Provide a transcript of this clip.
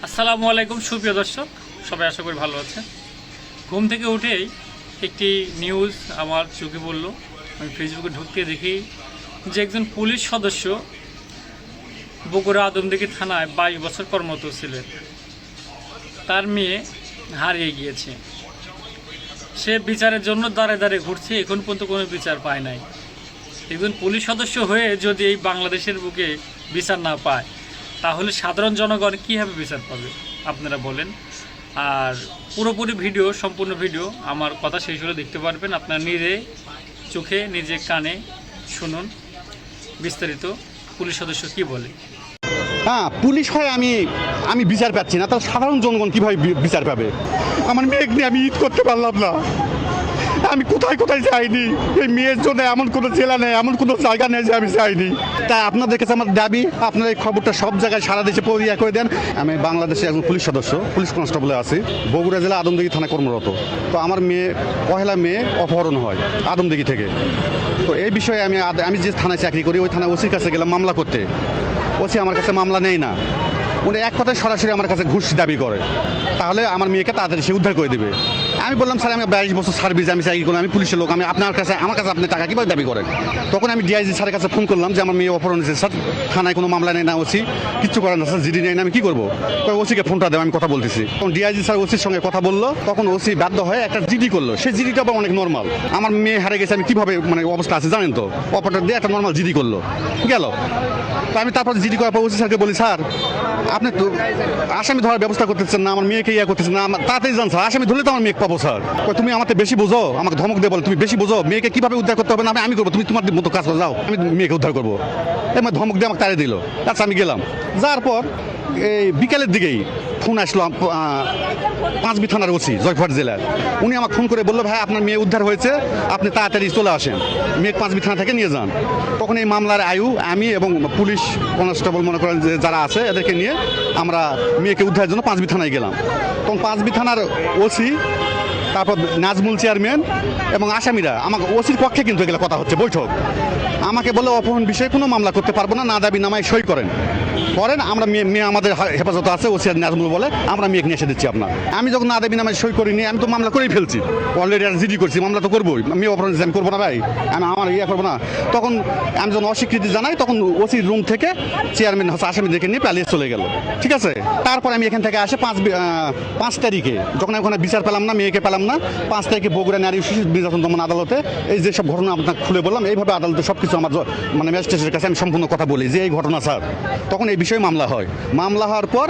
আসসালামু আলাইকুম সুপ্রিয় দর্শক, সবাই আশা করি ভালো আছে। ঘুম থেকে উঠেই একটি নিউজ আমার চোখে পড়ল। আমি ফেসবুকে ঢুকতে দেখি যে একজন পুলিশ সদস্য বগুড়া আদমদীঘি থানায় 22 বছর কর্মরত ছিলেন। তার মেয়ে হারিয়ে গিয়েছে। সে বিচারের জন্য দাঁড়ে দাঁড়িয়ে ঘুরছে, এখন পর্যন্ত কোনো বিচার পায় নাই। একজন পুলিশ সদস্য হয়ে যদি এই বাংলাদেশের বুকে বিচার না পায়, তাহলে সাধারণ জনগণ কীভাবে বিচার পাবে আপনারা বলেন। আর পুরোপুরি ভিডিও, সম্পূর্ণ ভিডিও আমার কথা শেষ হলে দেখতে পারবেন। আপনারা নিজে চোখে নিজে কানে শুনুন বিস্তারিত পুলিশ সদস্য কি বলে। হ্যাঁ, পুলিশ হয় আমি বিচার পাচ্ছি না, তার সাধারণ জনগণ কীভাবে বিচার পাবে? আমার মেয়েকে নিয়ে আমি ঈদ করতে পারলাম না। আমি কোথায় কোথায় যাইনি, এই মেয়ের জন্য এমন কোনো জেলা নেই, এমন কোনো জায়গা নেই যে আমি যাইনি। তাই আপনাদের কাছে আমার দাবি, আপনারা এই খবরটা সব জায়গায় সারা দেশে পরিয়া করে দেন। আমি বাংলাদেশে একজন পুলিশ সদস্য, পুলিশ কনস্টেবলে আছি, বগুড়া জেলা আদমদীঘি থানায় কর্মরত। তো আমার পহেলা মেয়ে অপহরণ হয় আদমদীঘি থেকে। তো এই বিষয়ে আমি যে থানায় চাকরি করি, ওই থানায় ওসির কাছে গেলাম মামলা করতে। ওসি আমার কাছে মামলা নেই না, উনি এক কথায় সরাসরি আমার কাছে ঘুষ দাবি করে, তাহলে আমার মেয়েকে তাড়াতাড়ি সে উদ্ধার করে দেবে। আমি বললাম, স্যার আমি 22 বছর সার্ভিস, আমি চাকরি করি, আমি পুলিশের লোক, আমি আমার কাছে আপনি টাকা কীভাবে দাবি করেন? তখন আমি ডিআইজি স্যারের কাছে ফোন করলাম যে আমার মেয়ে অপহরণ হয়েছে, স্যার থানায় কোনো মামলা নেই না, ওসি কিচ্ছু করেন না স্যার, জিডি নেই না, আমি কী করবো? তো ওসিকে ফোনটা দেবো, আমি কথা বলতেছি। তখন ডিআইজি স্যার ওসির সঙ্গে কথা বললো, তখন ওসি বাধ্য হয়ে একটা জিডি করলো। সেই জিডিটা আবার অনেক নর্মাল। আমার মেয়ে হারে গেছে, আমি কীভাবে অবস্থা আছে জানেন তো, অপারেটর দিয়ে একটা নর্মাল জিডি করলো, গেল। তো আমি তারপর জিডি করার পর ওসি স্যারকে বলি, স্যার আপনি তো আসামি ধরার ব্যবস্থা করতেছেন না, আমার মেয়েকে করতেছেন না, তাড়াতাড়ি যান স্যার, আসামি ধরলে তো আমার মেয়েকে পাবো স্যার। তুমি আমাকে বেশি বোঝো, আমাকে ধমক দিয়ে বলো তুমি বেশি বোঝো, মেয়েকে কীভাবে উদ্ধার করতে হবে না আমি করবো, তুমি তোমার মতো কাজ করে যাও, আমি মেয়েকে উদ্ধার করবো। এবার ধমক দিয়ে আমাকে তাড়িয়ে দিল। আচ্ছা আমি গেলাম, যাওয়ার পর এই বিকালের দিকেই ফোন আসলো পাঁচবি থানার ওসি জয়পুরহাট জেলার। উনি আমাকে ফোন করে বললো, ভাই আপনার মেয়ে উদ্ধার হয়েছে, আপনি তাড়াতাড়ি চলে আসেন, মেয়ে পাঁচবি থানা থেকে নিয়ে যান। তখন এই মামলার আমি এবং পুলিশ কনস্টেবল মনে করেন যে যারা আছে এদেরকে নিয়ে আমরা মেয়েকে উদ্ধারের জন্য পাঁচবি থানায় গেলাম। তখন পাঁচবি থানার ওসি, তারপর নাজমুল চেয়ারম্যান এবং আসামিরা আমাকে, ওসির পক্ষে কিন্তু এগুলো কথা হচ্ছে বৈঠক, আমাকে বলে অপহরণ বিষয়ে কোনো মামলা করতে পারবো না, না দাবি নামায় সই করেন, আমরা মেয়ে আমাদের হেফাজত আছে। ওসি নাজমুল বলে আমরা মেয়েকে নিয়ে এসে দিচ্ছি আপনার। আমি যখন না দাবি নামায় সই করিনি, আমি তো মামলা করেই ফেলছি অলরেডি, আর জিডি করছি, মামলা তো করবোই, মেয়ে অপহরণ আমি করবো না ভাই, আমি আমার করবো না। তখন আমি যখন অস্বীকৃতি জানাই, তখন ওসির রুম থেকে চেয়ারম্যান হচ্ছে আসামিদেরকে নিয়ে পালিয়ে চলে গেল। ঠিক আছে, তারপর আমি এখান থেকে আসে 5 তারিখে, যখন ওখানে বিচার পেলাম না, মেয়েকে পেলাম না, 5 তারিখে বগুড়া নারী শিশু নির্যাতন দমন আদালতে এই যে সব ঘটনা আপনাকে খুলে বললাম, এইভাবে আদালতে সব কিছু আমার ম্যাজিস্ট্রেটের কাছে আমি সম্পূর্ণ কথা বলি যে এই ঘটনা স্যার। তখন এই বিষয়ে মামলা হয়। মামলা হওয়ার পর